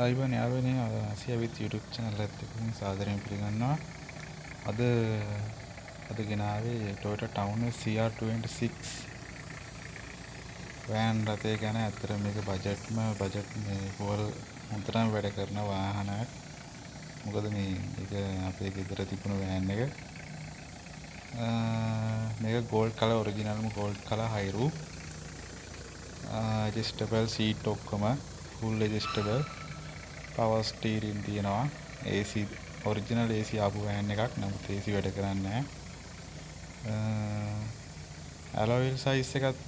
අයිබෝන් යාළුවනේ ආසියාවිත් YouTube channel එකත් එක්ක සාදරයෙන් පිළිගන්නවා. අද ගෙනාවේ Toyota Towner CR26 වෑන් රථය ගැන. ඇත්තට මේක බජට් මේ පොල් හොඳටම වැඩ කරන වාහනයක්. මොකද මේක අපේ ගෙදර තිබුණ වෑන් එක. මේක gold color ඔරිජිනල්ම gold color high roof. adjustable seat ඔක්කොම full adjustable. පවර් ස්ටීරින් තියෙනවා. AC ඔරිජිනල් AC ආපු වෑන් එකක්. නමුත් AC වැඩ කරන්නේ නැහැ. ඇලොයි වීල් සයිස් එකත්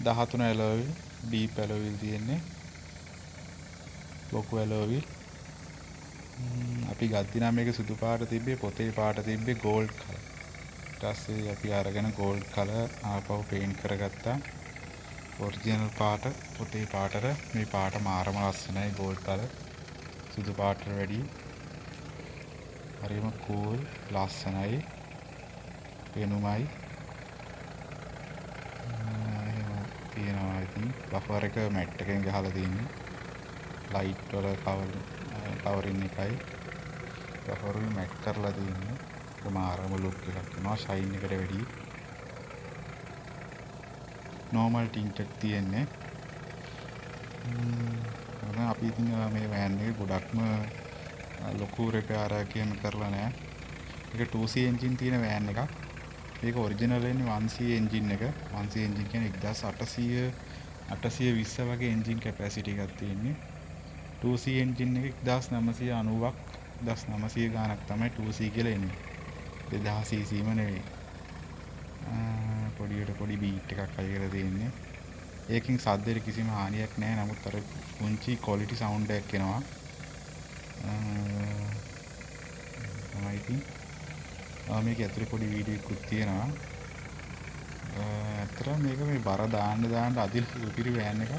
13 ඇලොයි වීල්, ඩීප් ඇලොයි වීල් තියෙන්නේ. ලොකු ඇලොයි වීල්. අපි ගත්තා නම් මේක සුදු පාට තිබ්බේ, පොතේ පාට තිබ්බේ gold color. ඊට පස්සේ අපි අරගෙන gold color ආපහු පේන්ට් කරගත්තා. ඔරිජිනල් පාට පොතේ පාටට මේ පාට මාරම ලස්සනයි gold color. සුදු පාටට වැඩි හරිම කූල් ලස්සනයි පෙනුමයි. එහෙම තියෙනවා. ඉතින් බෆර් එක මැට් එකෙන් ගහලා තියෙන්නේ. ලයිට් වල කවරින් එකයි බෆර් එක මැට් කරලා තියෙන්නේ. ඒක මාරම ලුක් එකක් එනවා ෂයින් එකට වැඩි. නෝමල් ටින්ට් එක තියෙන්නේ. අපි ඉතින් මේ වෑන් එක ගොඩක්ම ලොකු රිපෙයාර් එකක් කරලා නැහැ. මේක 2C එන්ජින් තියෙන වෑන් එකක්. මේක ඔරිජිනල් වෙන්නේ 1C එන්ජින් එක. 1C එන්ජින් කියන්නේ 1820 වගේ එන්ජින් කැපැසිටි එකක් තියෙන්නේ. 2C එන්ජින් එක 1990ක් 1900 ගානක් තමයි 2C කියලා එන්නේ. 2000 cc ම නෙවෙයි. පොඩි බීට් එකක් හයි කරලා තියෙන්නේ. ඒකෙන් සද්දෙට කිසිම හානියක් නැහැ. නමුත් අර පුංචි ක්වොලිටි සවුන්ඩ් එකක් එනවා. තමයි ඉතින් මේක ඇතුලේ පොඩි වීඩියෝ එකක් තියෙනවා. ඇත්තට මේක මේ බර දාන්න අදිල් උපිරි වෑන් එකක්.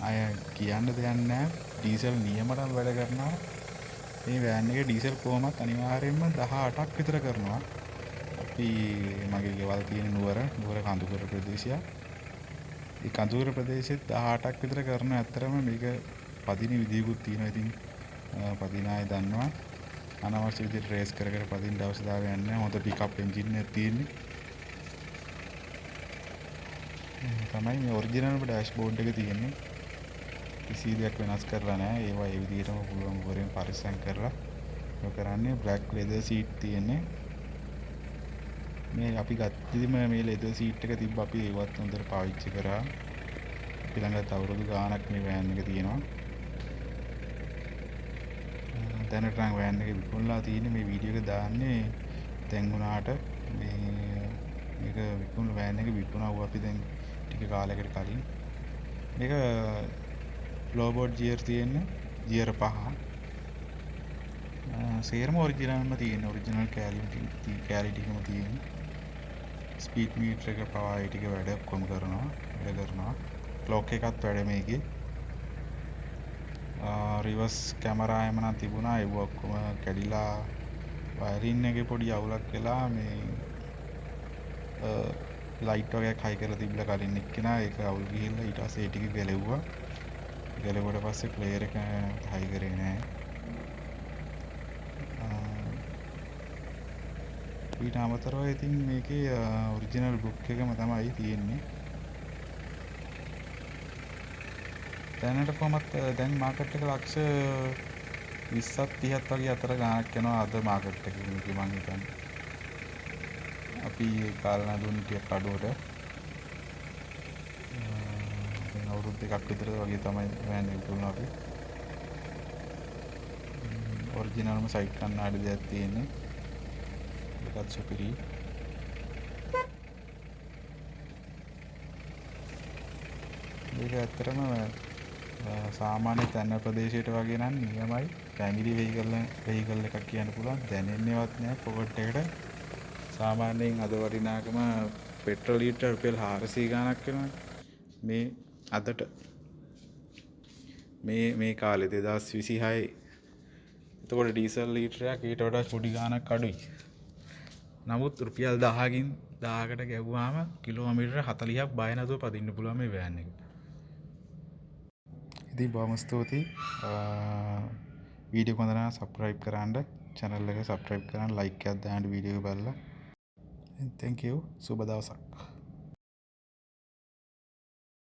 අය කියන්න දෙයක් නැහැ. ඩීසල් නියමටම වැඩ කරනවා. මේ වෑන් එකේ ඩීසල් කොහොමත් අනිවාර්යයෙන්ම 18ක් විතර කරනවා. අපි මගේ ගෙවල් තියෙන නුවර කඳුකර ප්‍රදේශය. ඒ කඳුකර ප්‍රදේශෙත් 18ක් විතර කරනවා. ඇත්තටම මේක පදින විදියකුත් තියෙනවා. ඉතින් පදින අය දන්නවා. අනවශ්‍ය විදිහට රේස් කර පදින්න අවශ්‍යතාවයක් නැහැ. හොඳ පිකප් එන්ජින් එකක් තියෙන්නේ. තමයි මේ ඔරිජිනල්ම ඩෑෂ්බෝඩ් එක තියෙන්නේ. කිසි දෙයක් වෙනස් කරලා නැහැ. ඒවා ඒ විදිහටම පුළුවන් වරෙන් පරිස්සම් කරලා ඒක කරන්නේ. බ්ලැක් ලෙදර් සීට් තියෙන්නේ. මේ අපි ගත්තීම මේ ලෙදර් සීට් එක තිබ්බ අපි ඒවත් හොඳට පාවිච්චි කරා. ඊළඟට අවුරුදු ගාණක් මේ වෑන් එක තියෙනවා. දැනට නම් වෑන් එක විකුණලා තියෙන්නේ. මේ වීඩියෝ එක දාන්නේ දැන් වුණාට මේක වෑන් එක විකුණුවා අපි දැන් ටික කාලයකට කලින්. මේක ෆ්ලෝබෝඩ් ගියර් තියෙන්නේ. ගියර් 5. සේරම ඔරිජිනල්ම තියෙන. ඔරිජිනල් කැලිටිකම තියෙන. ස්පීඩ් මීටර් එක පවා ඒ ටික වැඩ ඔක්කොම කරනවා. ක්ලොක් එකත් වැඩ මේකේ. රිවර්ස් කැමරා එහෙම නම් තිබුණා. ඒව ඔක්කොම කැඩිලා වයරින් එකේ පොඩි අවුලක් වෙලා මේ ලයිට් වගේක් හයි කරලා තිබිලා කලින් එක්කෙනා ඒක අවුල් ගිහිල්ලා ඊට පස්සේ ඒ ටික ගැලෙව්වා. ගැලෙවුවට පස්සේ ප්ලේයර් එක හයි කරේ නෑ. ඊට අමතරව ඉතින් මේකේ ඔරිජිනල් බුක් එකම තමයි තියෙන්නේ. දැනට කොහොමත් දැන් මාකට් එක ලක්ෂ 20ක් 30ක් වගේ අතර ගාණක් යනවා අද මාකට් එකේ මම හිතන්නේ. අපි කාලනා දුන්න ටික අඩුවට දැන් අවුරුදු දෙකක් විතර වගේ තමයි වෑන් එක දුන්නා අපි. ඔරිජිනල්ම සයිඩ් කන්නාඩි දෙයක් තියෙන්නේ. ඒකත් සුපිරි. මේක ඇත්තටම සාමාන්‍ය තැන්න ප්‍රදේශයට වගේ නම් නියමයි. ෆැමිලි වෙහිකල් එකක් කියන්න පුළුවන්. දැනෙන්නේවත් නෑ පොකට් එකට. සාමාන්‍යයෙන් අද වටිනාකම පෙට්‍රල් ලීටර රුපියල් 400 ගාණක් වෙනවා. මේ අදට මේ කාලේ 2026. එතකොට ඩීසල් ලීටරයක් ඊට වඩා පොඩි ගාණක් අඩුයි. නමුත් රුපියල් 1000කට ගැව්වාම කිලෝමීටර 40ක් බය නැතුව පදින්න පුළුවන් මේ වෑන් එක. ඉතින් බොහොම ස්තුතියි. වීඩියෝ හොඳ නම් සබ්ස්ක්‍රයිබ් කරන්න. channel එක සබ්ස්ක්‍රයිබ් කරන්න, like එකක් දාන්න වීඩියෝ එක බලලා. thank you. සුබ දවසක්.